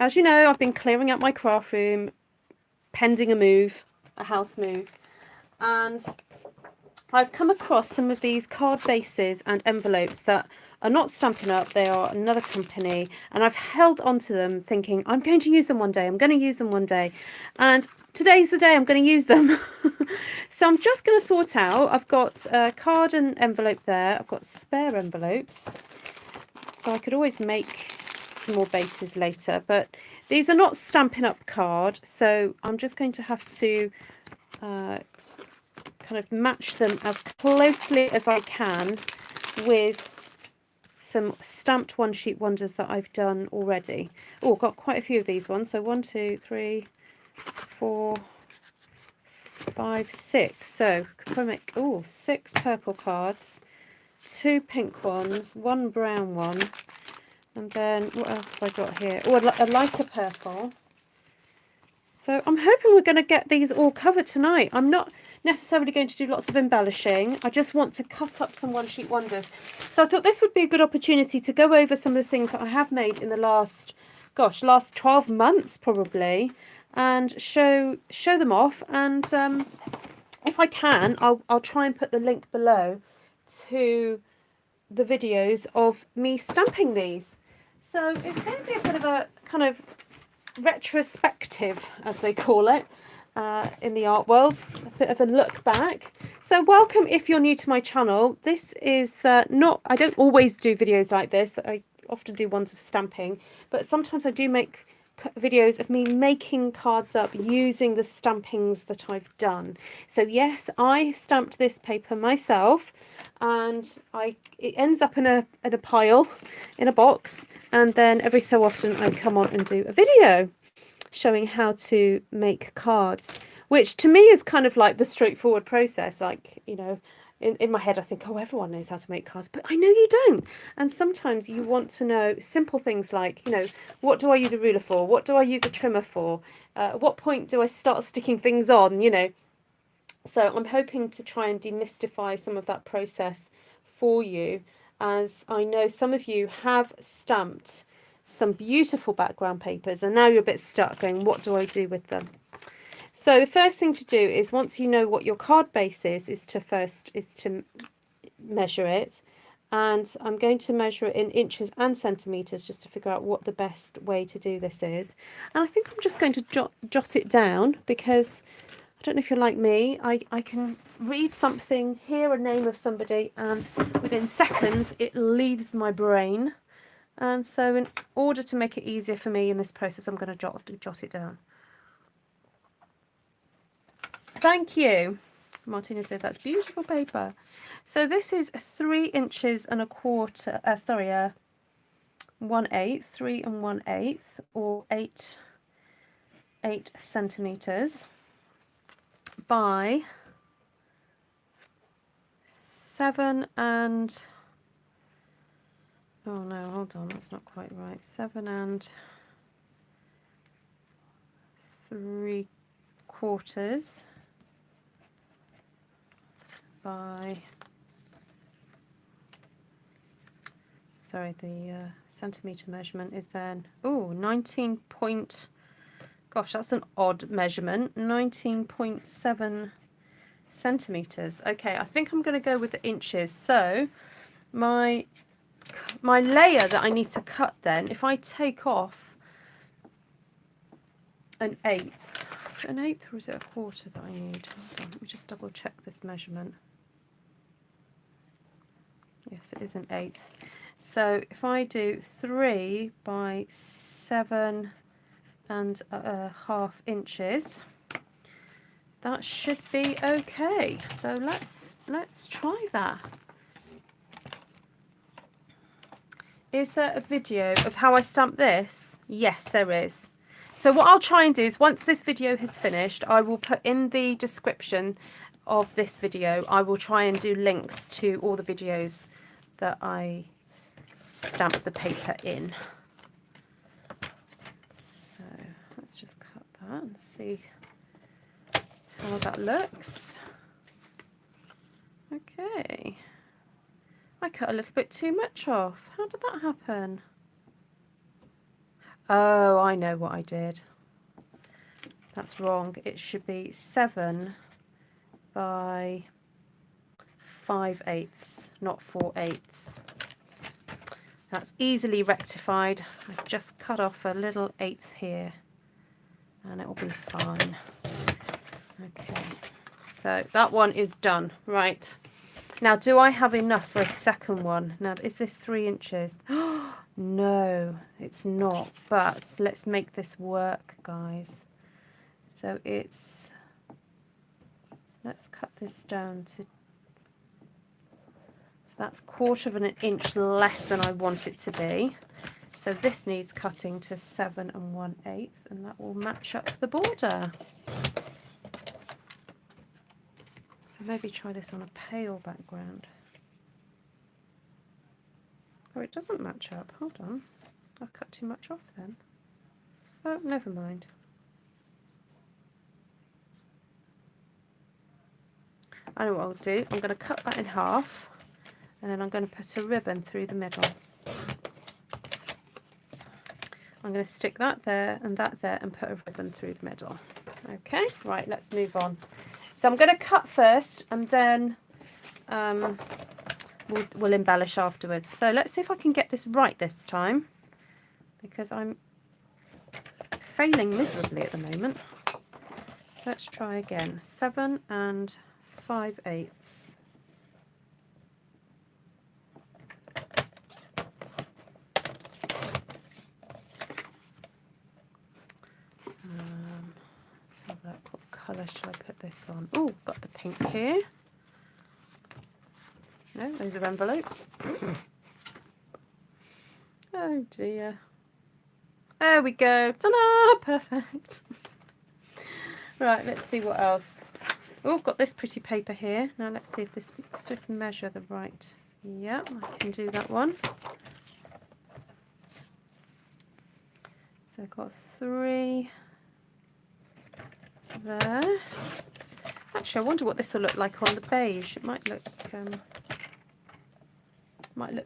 as you know, I've been clearing out my craft room, pending a house move, and I've come across some of these card bases and envelopes that are not Stampin' Up, they are another company, and I've held onto them thinking, I'm going to use them one day, I'm going to use them one day, and today's the day I'm going to use them. So I'm just going to sort out, I've got a card and envelope there, I've got spare envelopes, so I could always make some more bases later, but these are not Stampin' Up card, so I'm just going to have to kind of match them as closely as I can with some stamped one sheet wonders that I've done already. Oh, got quite a few of these ones. So 1, 2, 3, 4, 5, 6. So could probably make 6 purple cards, 2 pink ones, 1 brown one, and then what else have I got here? Oh, a lighter purple. So I'm hoping we're going to get these all covered tonight. I'm not necessarily going to do lots of embellishing. I just want to cut up some one sheet wonders. So I thought this would be a good opportunity to go over some of the things that I have made in the last 12 months probably, and show them off. And if I can, I'll try and put the link below to the videos of me stamping these. So it's going to be a bit of a kind of retrospective, as they call it in the art world, a bit of a look back. So welcome if you're new to my channel. This is I don't always do videos like this. I often do ones of stamping, but sometimes I do make videos of me making cards up using the stampings that I've done. So yes, I stamped this paper myself, and it ends up in a pile, in a box, and then every so often I come on and do a video showing how to make cards, which to me is kind of like the straightforward process. Like, you know, in my head I think, oh, everyone knows how to make cards, but I know you don't. And sometimes you want to know simple things like, you know, what do I use a ruler for? What do I use a trimmer for? At what point do I start sticking things on, you know? So I'm hoping to try and demystify some of that process for you, as I know some of you have stamped some beautiful background papers and now you're a bit stuck going, what do I do with them? So the first thing to do is, once you know what your card base is to measure it. And I'm going to measure it in inches and centimetres just to figure out what the best way to do this is. And I think I'm just going to jot it down, because I don't know if you're like me, I can read something, hear a name of somebody, and within seconds it leaves my brain. And so in order to make it easier for me in this process, I'm going to jot it down. Thank you. Martina says that's beautiful paper. So this is 3 inches and a quarter, 1/8, 3 1/8, or 8 centimetres by 7 and, oh no, hold on, that's not quite right, 7 3/4 by, sorry, the centimetre measurement is then, 19 point, gosh, that's an odd measurement, 19.7 centimetres. Okay, I think I'm going to go with the inches. So my layer that I need to cut then, if I take off an 1/8, is it an 1/8 or is it a quarter that I need? Hold on, let me just double check this measurement. Yes, it is an 1/8. So if I do 3 by 7 1/2 inches, that should be okay. So let's try that. Is there a video of how I stamp this? Yes, there is. So what I'll try and do is, once this video has finished, I will put in the description of this video, I will try and do links to all the videos that I stamp the paper in. So let's just cut that and see how that looks. Okay, I cut a little bit too much off. How did that happen? Oh, I know what I did. That's wrong. It should be 7 by 5/8, not 4/8. That's easily rectified. I've just cut off a little 1/8 here and it will be fine. Okay, so that one is done. Right, now do I have enough for a second one? Now, is this 3 inches? No, it's not, but let's make this work, guys. So it's, let's cut this down to, so that's 1/4 of an inch less than I want it to be. So this needs cutting to 7 1/8, and that will match up the border. So maybe try this on a pale background. Oh, it doesn't match up. Hold on. I've cut too much off then. Oh, never mind. I know what I'll do. I'm going to cut that in half, and then I'm going to put a ribbon through the middle. I'm going to stick that there and put a ribbon through the middle. Okay, right, let's move on. So I'm going to cut first, and then we'll embellish afterwards. So let's see if I can get this right this time, because I'm failing miserably at the moment. Let's try again. 7 5/8. Let's have a look. What colour should I put this on? Oh, got the pink here. No, those are envelopes. Oh dear. There we go. Ta-da! Perfect. Right, let's see what else. Oh, got this pretty paper here. Now let's see if this, does this measure the right? Yeah, I can do that one. So I've got 3 there. Actually, I wonder what this will look like on the beige. It might look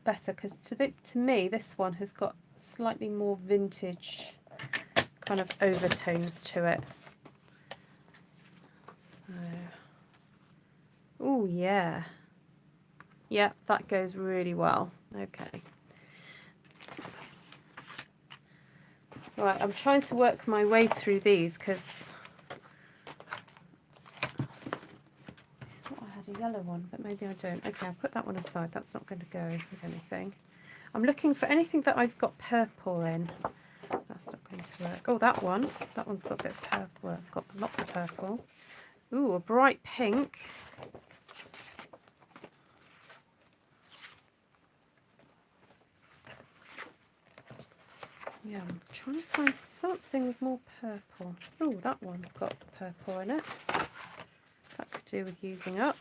better, because to me this one has got slightly more vintage kind of overtones to it. Oh yeah, yeah, that goes really well. Okay, right, I'm trying to work my way through these, because I thought I had a yellow one, but maybe I don't. Okay, I'll put that one aside. That's not going to go with anything. I'm looking for anything that I've got purple in. That's not going to work. Oh, that one's got a bit of purple. It's got lots of purple. Ooh, a bright pink. Yeah, I'm trying to find something with more purple. Oh, that one's got purple in it. That could do with using up.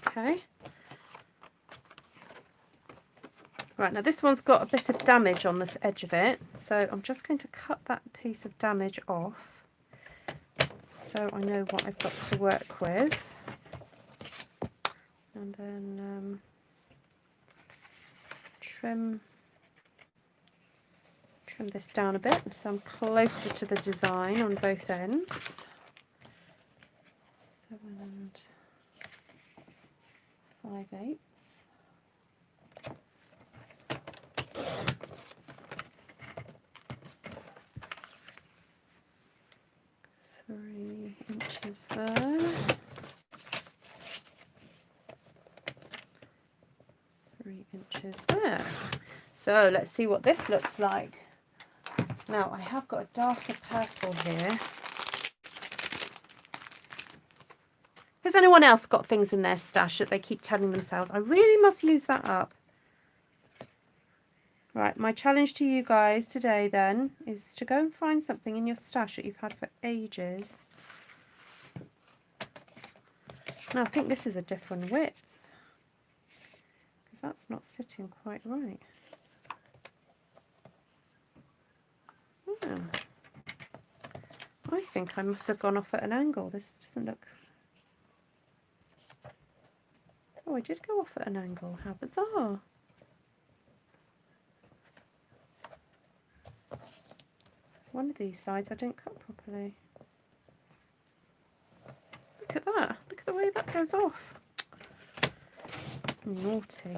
Okay. Right, now this one's got a bit of damage on this edge of it, so I'm just going to cut that piece of damage off so I know what I've got to work with. And then trim this down a bit so I'm closer to the design on both ends. 7 5/8. 3 inches there. 3 inches there. So let's see what this looks like. Now I have got a darker purple here. Has anyone else got things in their stash that they keep telling themselves, I really must use that up? Right, my challenge to you guys today then is to go and find something in your stash that you've had for ages. Now I think this is a different width, because that's not sitting quite right. Oh, I think I must have gone off at an angle. This doesn't look... Oh, I did go off at an angle. How bizarre. One of these sides I didn't cut properly. Look at that. Look at the way that goes off. Naughty.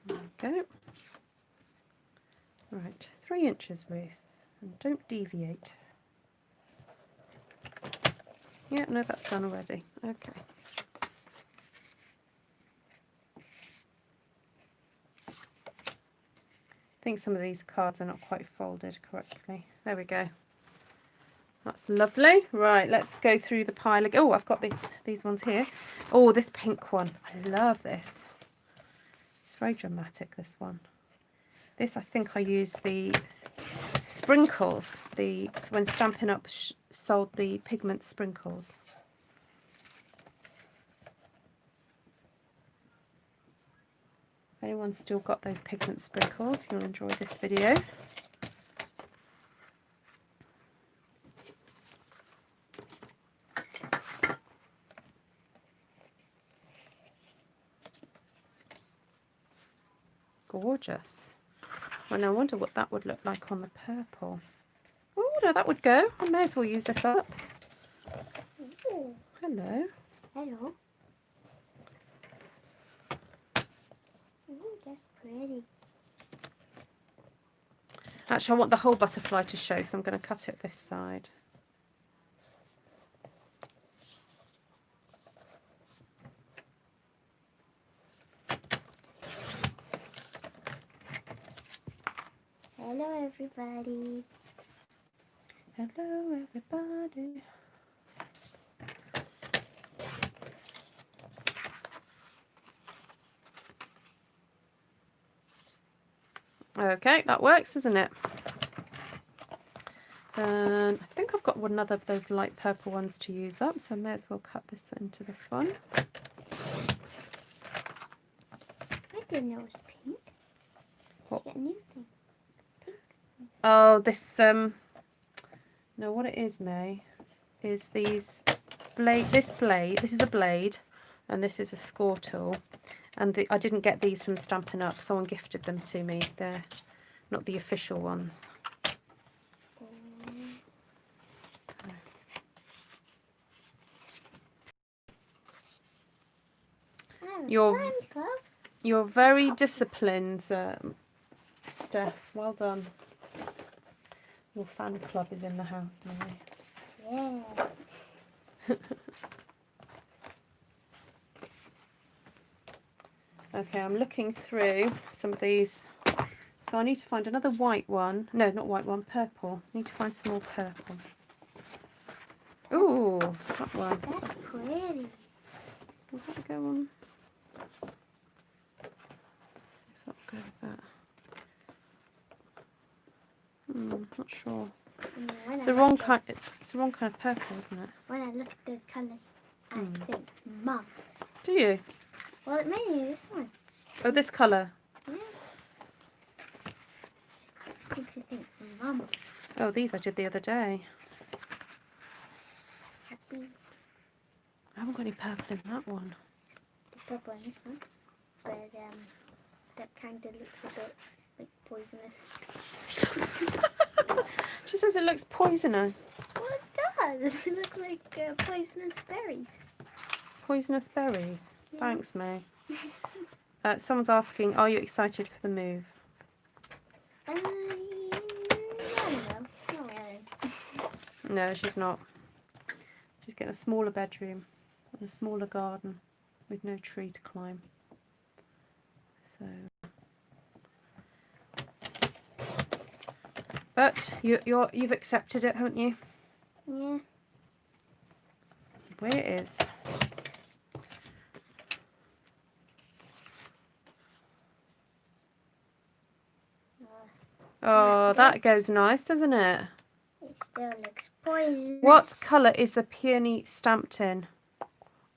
There we go. Right, 3 inches, Ruth. And don't deviate. Yeah, no, that's done already. Okay. I think some of these cards are not quite folded correctly. There we go. That's lovely. Right, let's go through the pile again. Oh, I've got these ones here. Oh, this pink one. I love this. It's very dramatic, this one. This, I think I used the sprinkles, when Stampin' Up sold the pigment sprinkles. If anyone's still got those pigment sprinkles, you'll enjoy this video. Gorgeous. Well, I wonder what that would look like on the purple. Oh, no, that would go. I may as well use this up. Ooh. Hello. Hello. Ooh, that's pretty. Actually, I want the whole butterfly to show, so I'm going to cut it this side. Hello, everybody. Hello, everybody. Okay, that works, isn't it? And I think I've got another of those light purple ones to use up, so I may as well cut this into this one. I didn't know it was pink. What? Get a new thing. Pink. Oh, this no, what it is, May, is this is a blade, and this is a score tool, and I didn't get these from Stampin' Up. Someone gifted them to me. They're not the official ones. You're very disciplined, Steph. Well done. Your fan club is in the house, May. Yeah. Okay, I'm looking through some of these. So I need to find another white one. No, not white one, purple. I need to find some more purple. Ooh, that one. That's pretty. Will that go on? See if that'll go with that. Not sure. It's the wrong kind. It's the wrong kind of purple, isn't it? When I look at those colours, I think Mum. Do you? Well, it mainly this one. Oh, this colour. Yeah. Just makes you think Mum. Oh, these I did the other day. Happy. I haven't got any purple in that one. The purple in this one, but that kind of looks a bit like poisonous. She says it looks poisonous. Well, it does. It looks like poisonous berries. Poisonous berries. Yeah. Thanks, May. Someone's asking, are you excited for the move? I don't know. No, I No, she's not. She's getting a smaller bedroom and a smaller garden with no tree to climb. So, but you've accepted it, haven't you? Yeah. That's the way it is. Oh, that goes nice, doesn't it? It still looks poisonous. What colour is the peony stamped in?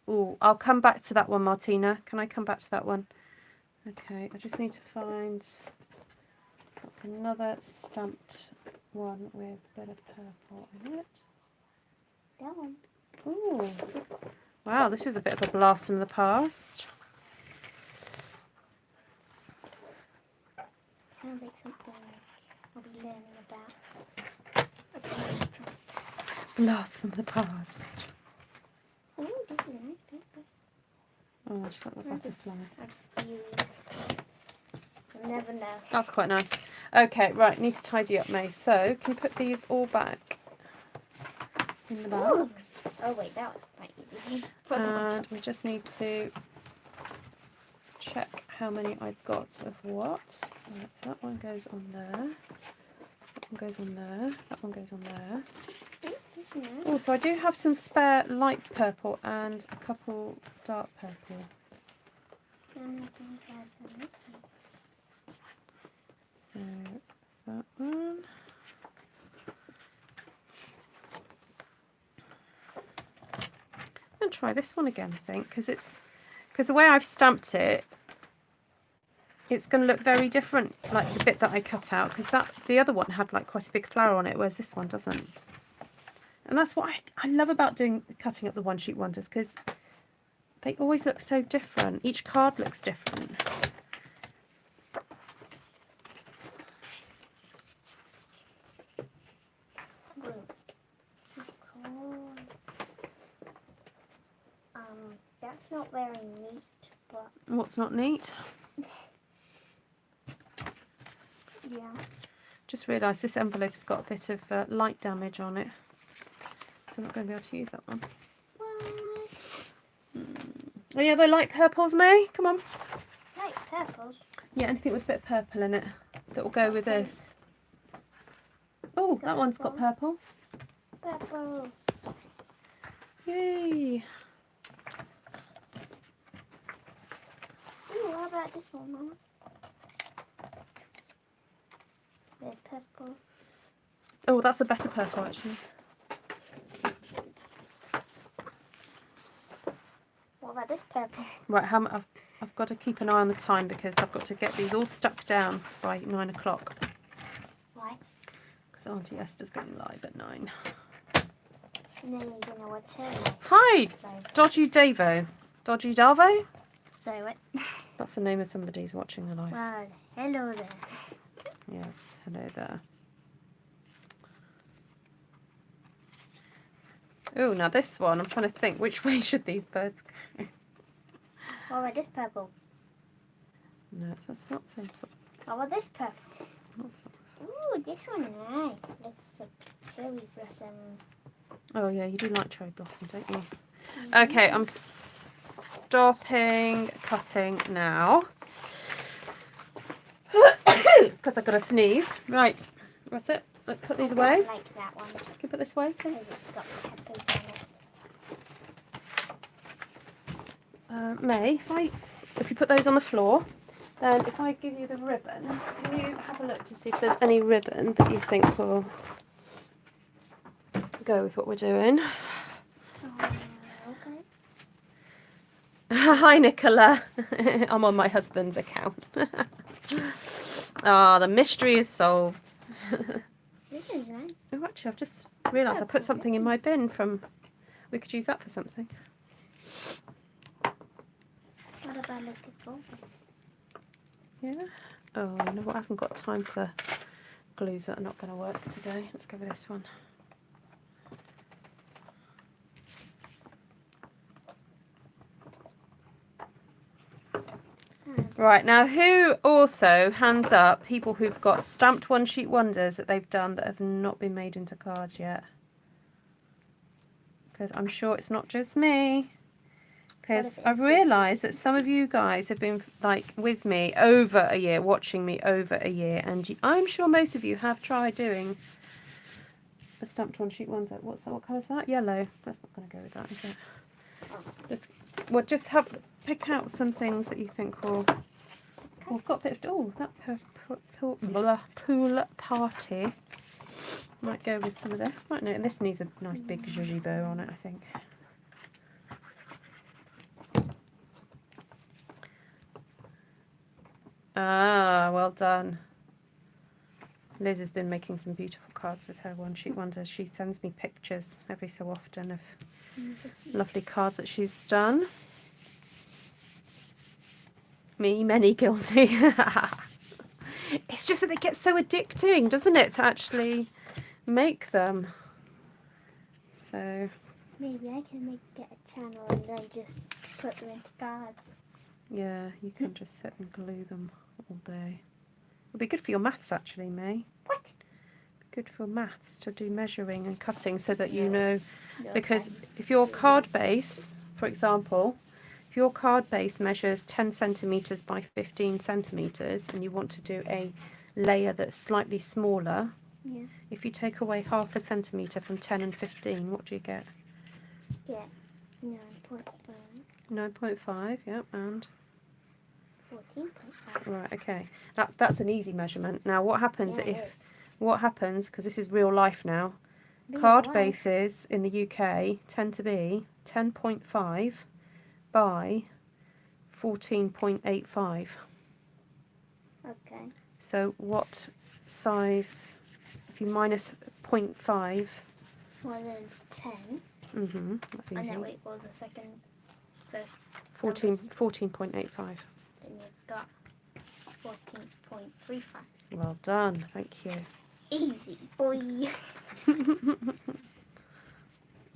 Oh, I'll come back to that one, Martina. Can I come back to that one? Okay, I just need to find... What's another stamped one with a bit of purple in it? That one. Ooh. Wow, this is a bit of a blast from the past. Sounds like something I'll be learning about. Blast from the past. Oh, this is a nice paper. Oh, she's got the butterfly. I'll just steal these. You'll never know. That's quite nice. Okay, right, need to tidy up, May. So, can you put these all back in the box? Oh wait, that was quite easy. You just put them on And top. we just need to check how many I've got of what. Right, so that one goes on there. That one goes on there. That one goes on there. Oh, so I do have some spare light purple and a couple dark purple. So that one. I'm going to try this one again, I think, because the way I've stamped it, it's going to look very different, like the bit that I cut out, because the other one had like quite a big flower on it, whereas this one doesn't. And that's what I love about cutting up the one sheet wonders, because they always look so different. Each card looks different. That's not very neat, but What's not neat? yeah. Just realised this envelope has got a bit of light damage on it, so I'm not going to be able to use that one. Oh yeah, they light purples, May. Come on. Light purples. Yeah, anything with a bit of purple in it that will go with this. Oh, that one's got purple. Purple. Yay! Ooh, how about this one, Mama? Red purple. Oh, that's a better purple actually. What about this purple? Right, I've got to keep an eye on the time because I've got to get these all stuck down by 9 o'clock. Why? Because Auntie Esther's going live at 9. And then you're gonna watch her live. Hi, Live. Dodgy Davo. Dodgy Davo? Sorry, what? That's the name of somebody who's watching the live. Well, hello there. Yes, hello there. Oh, now this one, I'm trying to think, which way should these birds go? What about this purple? No, that's not the same sort. What about this purple? Not so. Ooh, this one nice. Looks like cherry blossom. Oh yeah, you do like cherry blossom, don't you? Okay, I'm stopping cutting now. Because I've got to sneeze. Right, that's it. Let's put these away. I like that one Can you put this away, please? because it's got peppers on it. May, if you put those on the floor, then if I give you the ribbons, can you have a look to see if there's any ribbon that you think will go with what we're doing? Okay. Hi, Nicola. I'm on my husband's account. Ah, the mystery is solved. This is nice. Oh, actually, I've just realised I put something in my bin from... We could use that for something. What about little gold? Yeah. Oh, you know what? I haven't got time for glues that are not going to work today. Let's go with this one. Right, now who also, hands up, people who've got stamped one sheet wonders that they've done that have not been made into cards yet? Because I'm sure it's not just me. Because I've realised that some of you guys have been like with me over a year, watching me over a year, and I'm sure most of you have tried doing a stamped one sheet wonder. What's that? What colour is that? Yellow. That's not going to go with that, is it? Just pick out some things that you think will. Oh, I've got a bit of that pool party. Might go with some of this, mightn't it? And this needs a nice big zhuzhy bow on it, I think. Ah, well done. Liz has been making some beautiful cards with her one-sheet wonders. She sends me pictures every so often of lovely cards that she's done. Me, many guilty. It's just that it gets so addicting, doesn't it, to actually make them. So Maybe I can get a channel and then just put them into cards. yeah, you can just sit and glue them all day. It'll be good for your maths, actually, May. What? Good for maths to do measuring and cutting so that you know. No, Because thanks. if your card base, for example, if your card base measures 10 centimetres by 15 centimetres and you want to do a layer that's slightly smaller, Yeah. if you take away half a centimetre from 10 and 15, what do you get? Yeah. 9.5. 9.5, yeah, and 14.5. right, okay. That's an easy measurement. Now what happens Yeah, if because this is real life now, Real card life. bases in the UK tend to be 10.5 by 14.85. Okay. So what size, if you minus 0.5, Well, there's 10. that's And easy. then wait, what was the second? First. 14.85. Then you've got 14.35. Well done, thank you. Easy, boy.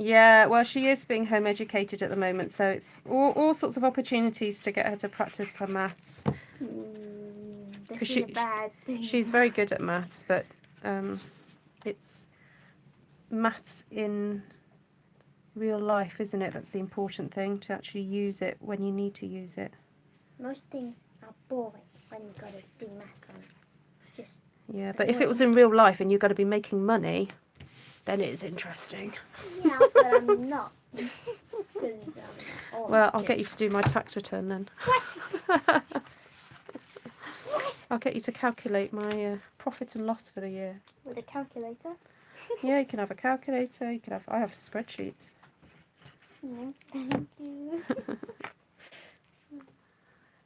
Yeah, well, she is being home educated at the moment, so it's all sorts of opportunities to get her to practice her maths. This 'Cause is a bad thing. She's very good at maths, but it's maths in real life, isn't it? That's the important thing, to actually use it when you need to use it. Most things are boring when you've got to do maths on it. Just Yeah, but if it was in real life and you've got to be making money, then it is interesting. yeah, but I'm not. 'Cause, Well, I'll get you to do my tax return then. What? What? I'll get you to calculate my profit and loss for the year. With a calculator? Yeah, you can have a calculator. I have spreadsheets. No, thank you.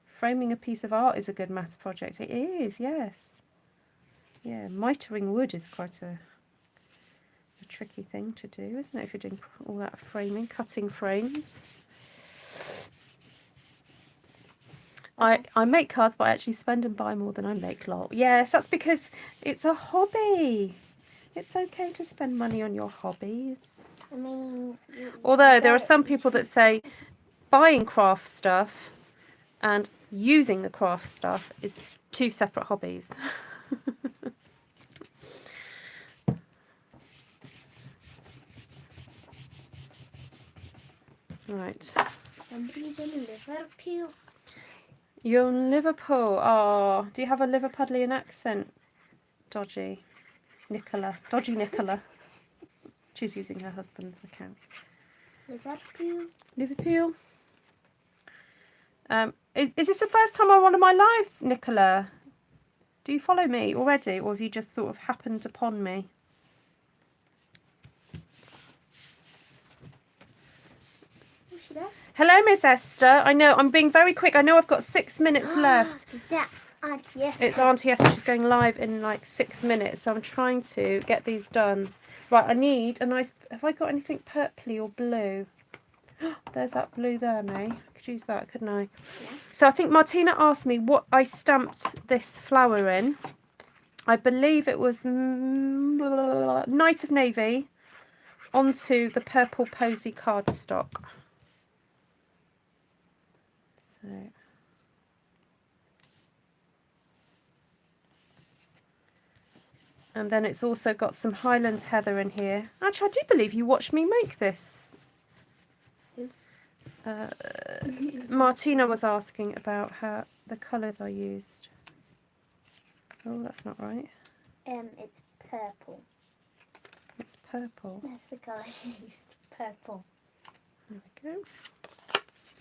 Framing a piece of art is a good maths project. It is, yes. Yeah, mitering wood is quite a tricky thing to do, isn't it? If you're doing all that framing, cutting frames. I make cards, but I actually spend and buy more than I make, lol. Yes, that's because it's a hobby. It's okay to spend money on your hobbies. I mean, Although there are some people that say buying craft stuff and using the craft stuff is two separate hobbies. Right. Somebody's in Liverpool. You're in Liverpool. Oh, do you have a Liverpudlian accent? Dodgy Nicola. She's using her husband's account. Liverpool. Liverpool. Is this the first time on one of my lives, Nicola? Do you follow me already, or have you just sort of happened upon me? Who's that? Hello, Miss Esther. I know I'm being very quick. I know I've got 6 minutes left. Is that Auntie Esther? It's Auntie Esther. She's going live in like 6 minutes, so I'm trying to get these done. Right, I need a nice. Have I got anything purpley or blue? There's that blue there, May. I could use that, couldn't I? Yeah. So I think Martina asked me what I stamped this flower in. I believe it was Night of Navy onto the purple posy cardstock. So. And then it's also got some Highland Heather in here. Actually, I do believe you watched me make this. Martina was asking about the colours I used. Oh, that's not right. It's purple. It's purple. That's the colour she used. Purple. There we go.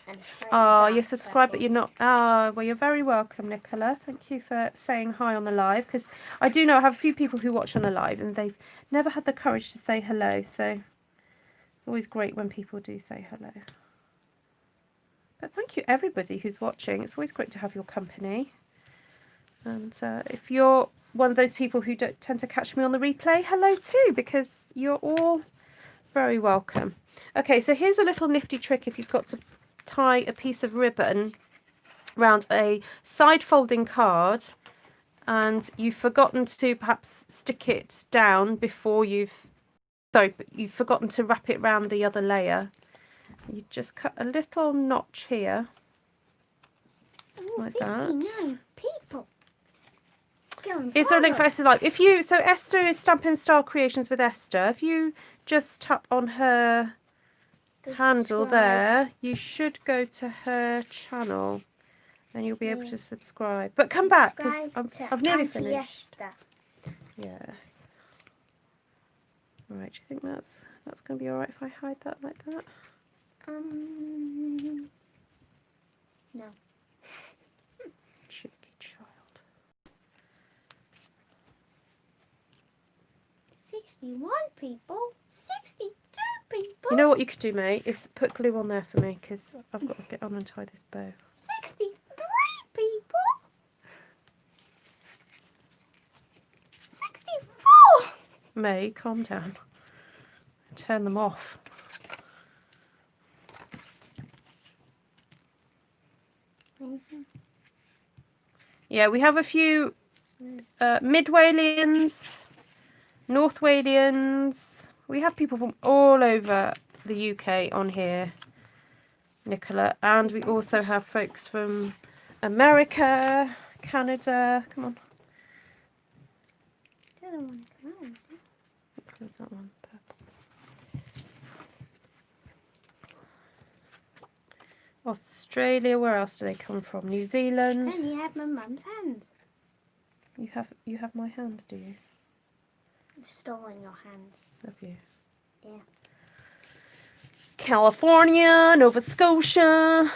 And Oh, you're subscribed, but you're not. Ah, well, you're very welcome, Nicola. Thank you for saying hi on the live, because I do know I have a few people who watch on the live, and they've never had the courage to say hello. So it's always great when people do say hello. But thank you, everybody who's watching. It's always great to have your company. And if you're one of those people who don't tend to catch me on the replay, hello too, because you're all very welcome. Okay, so here's a little nifty trick if you've got to tie a piece of ribbon around a side folding card and you've forgotten to perhaps stick it down before you've forgotten to wrap it around the other layer. You just cut a little notch here. Ooh, like 59 that. people. Is there a link for Esther's live? If you, so Esther is Stampin' Style Creations with Esther. If you just tap on her handle there, you should go to her channel and you'll be able to subscribe. But come back because I've nearly finished. Yes. All right, do you think that's going to be all right if I hide that like that? No. Cheeky child. 61 people. 62 people. You know what you could do, mate? Is put glue on there for me because I've got to get on and tie this bow. 63 people. 64. May, calm down. Turn them off. Yeah, we have a few Mid Walians, North Walians. We have people from all over the UK on here, Nicola. And we also have folks from America, Canada. Come on. The other one come out, What colour's that one? Purple. Australia. Where else do they come from? New Zealand. And you have my mum's hands. You have my hands, do you? I've stolen your hands. Have you? Yeah. California, Nova Scotia.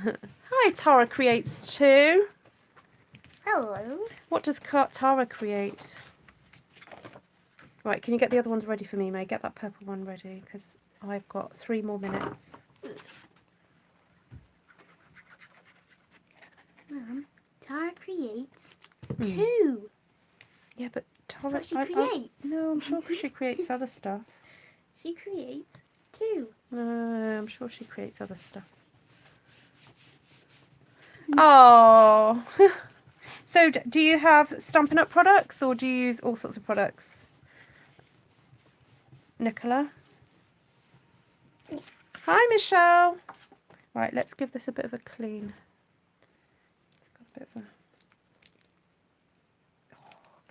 Hi, Tara Creates too. Hello. What does Tara create? Right, can you get the other ones ready for me, May? Get that purple one ready because I've got 3 more minutes. Mum, Tara creates 2. Yeah, but Tara... That's what she creates. No, I'm sure she creates other stuff. She creates 2. No, I'm sure she creates other stuff. Oh. So do you have Stampin' Up products or do you use all sorts of products? Nicola? Hi, Michelle. Right, let's give this a bit of a clean. It's got a bit of a... Oh,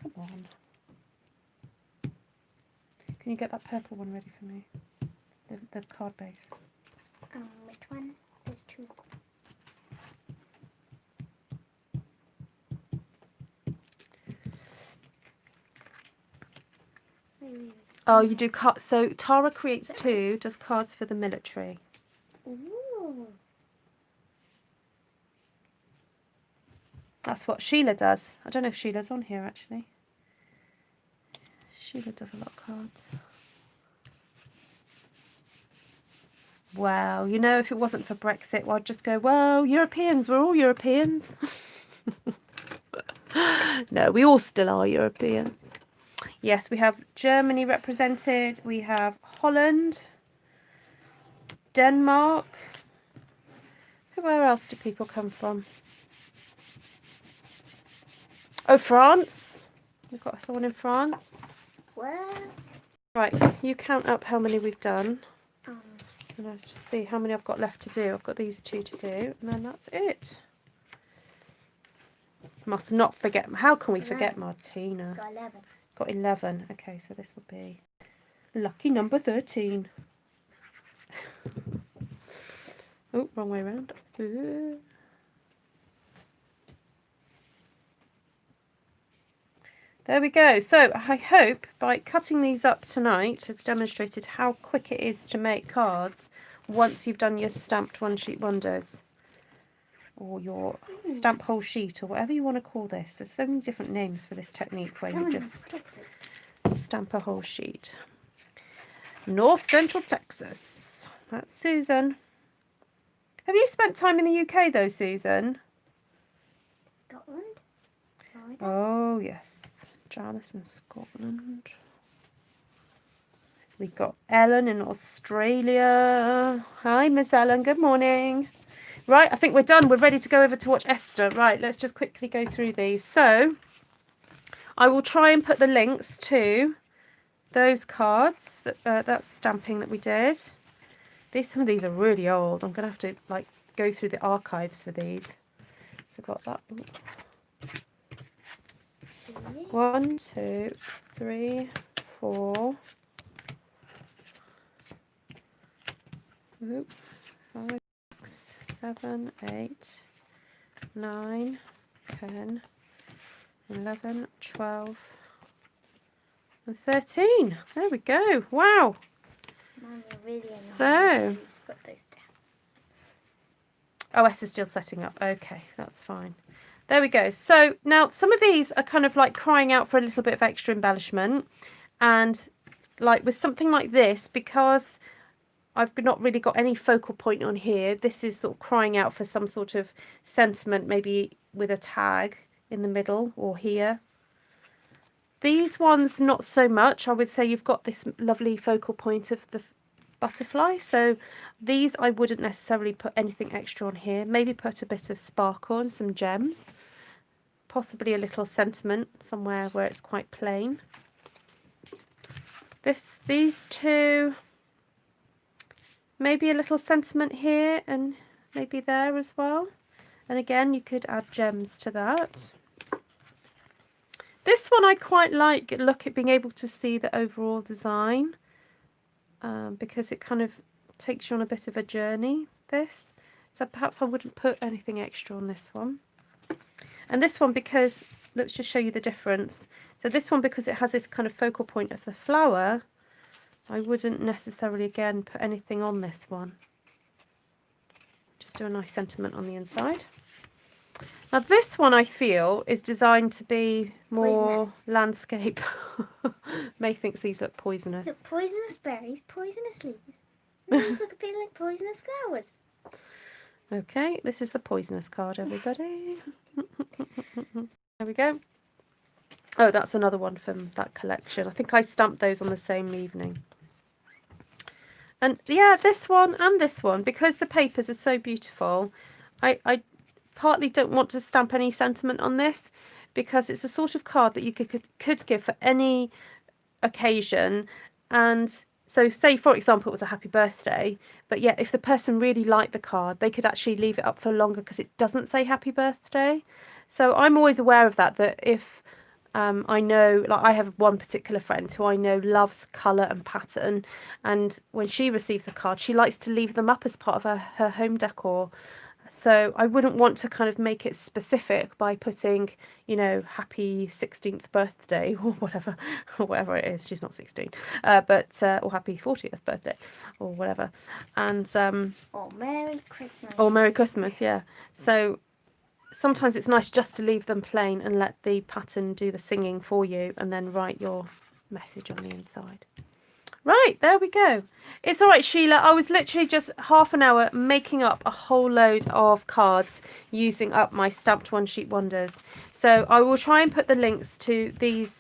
come on. Can you get that purple one ready for me? The card base. Which one? There's 2. Oh, you do cards. So Tara creates 2, does cards for the military. Ooh. That's what Sheila does. I don't know if Sheila's on here actually. Sheila does a lot of cards. Wow, you know, if it wasn't for Brexit, well, I'd just go, well, Europeans, we're all Europeans. No, we all still are Europeans. Yes, we have Germany represented. We have Holland, Denmark. Where else do people come from? Oh, France. We've got someone in France. Where? Right, you count up how many we've done. And I'll just see how many I've got left to do. I've got these 2 to do, and then that's it. Must not forget. How can we forget Martina? Got 11. Got 11. Okay, so this will be lucky number 13. Oh, wrong way around. There we go. So I hope by cutting these up tonight has demonstrated how quick it is to make cards once you've done your stamped one sheet wonders or your stamp whole sheet or whatever you want to call this. There's so many different names for this technique where you just stamp a whole sheet. North Central Texas. That's Susan. Have you spent time in the UK though, Susan? Scotland. Florida. Oh, yes. Janice in Scotland. We got Ellen in Australia. Hi, Miss Ellen. Good morning. Right, I think we're done. We're ready to go over to watch Esther. Right, let's just quickly go through these. So, I will try and put the links to those cards, that stamping that we did. Some of these are really old. I'm going to have to like go through the archives for these. So I've got that. 1, 2, 3, 4. 5, 6, 7, 8, 9, 10, 11, 12, and 13. There we go. Wow. Really So, OS is still setting up. Okay, that's fine. There we go. So now some of these are kind of like crying out for a little bit of extra embellishment. And like with something like this, because I've not really got any focal point on here, this is sort of crying out for some sort of sentiment, maybe with a tag in the middle or here. These ones, not so much. I would say you've got this lovely focal point of the butterfly. So these I wouldn't necessarily put anything extra on here. Maybe put a bit of sparkle and some gems. Possibly a little sentiment somewhere where it's quite plain. These two, maybe a little sentiment here and maybe there as well. And again, you could add gems to that. This one I quite like, look at being able to see the overall design, because it kind of takes you on a bit of a journey, this. So perhaps I wouldn't put anything extra on this one. And this one, because, let's just show you the difference. So this one, because it has this kind of focal point of the flower, I wouldn't necessarily, again, put anything on this one. Just do a nice sentiment on the inside. Now this one I feel is designed to be more Poisonous. Landscape. May thinks these look poisonous. Look, poisonous berries, poisonous leaves. These look a bit like poisonous flowers. Okay, this is the poisonous card, everybody. There we go. Oh, that's another one from that collection. I think I stamped those on the same evening. And yeah, this one and this one, because the papers are so beautiful, I partly don't want to stamp any sentiment on this, because it's a sort of card that you could give for any occasion. And so say, for example, it was a happy birthday, but yet if the person really liked the card, they could actually leave it up for longer because it doesn't say happy birthday. So I'm always aware of that, that if I know, like I have one particular friend who I know loves colour and pattern, and when she receives a card, she likes to leave them up as part of her home decor. So I wouldn't want to kind of make it specific by putting, you know, happy 16th birthday or whatever, or whatever it is. She's not 16, but or happy 40th birthday or whatever. And or Merry Christmas. or Merry Christmas, yeah. So sometimes it's nice just to leave them plain and let the pattern do the singing for you, and then write your message on the inside. Right, there we go. It's all right, Sheila. I was literally just half an hour making up a whole load of cards using up my stamped one sheet wonders. So I will try and put the links to these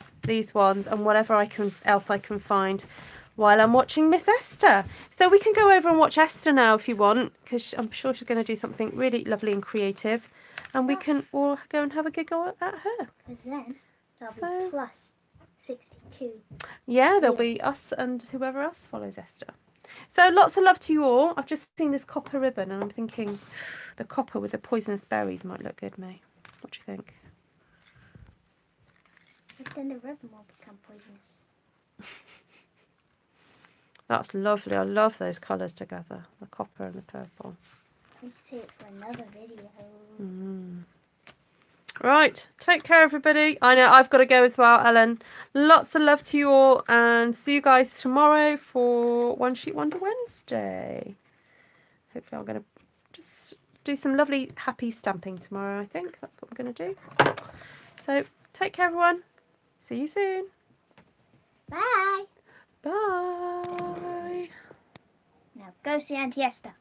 ones and whatever else I can find while I'm watching Miss Esther. So we can go over and watch Esther now if you want, because I'm sure she's going to do something really lovely and creative, and we can all go and have a giggle at her. Because then there'll be plus 62. Yeah, there'll be us and whoever else follows Esther. So lots of love to you all. I've just seen this copper ribbon and I'm thinking the copper with the poisonous berries might look good, May. What do you think? But then the ribbon will become poisonous. That's lovely. I love those colours together, the copper and the purple. We can save it for another video. Right, take care everybody. I know I've got to go as well, Ellen. Lots of love to you all, and see you guys tomorrow for One Sheet Wonder Wednesday. Hopefully I'm going to just do some lovely happy stamping tomorrow. I think that's what we're going to do. So take care everyone. See you soon. Bye. Bye. Now go see Auntie Esther.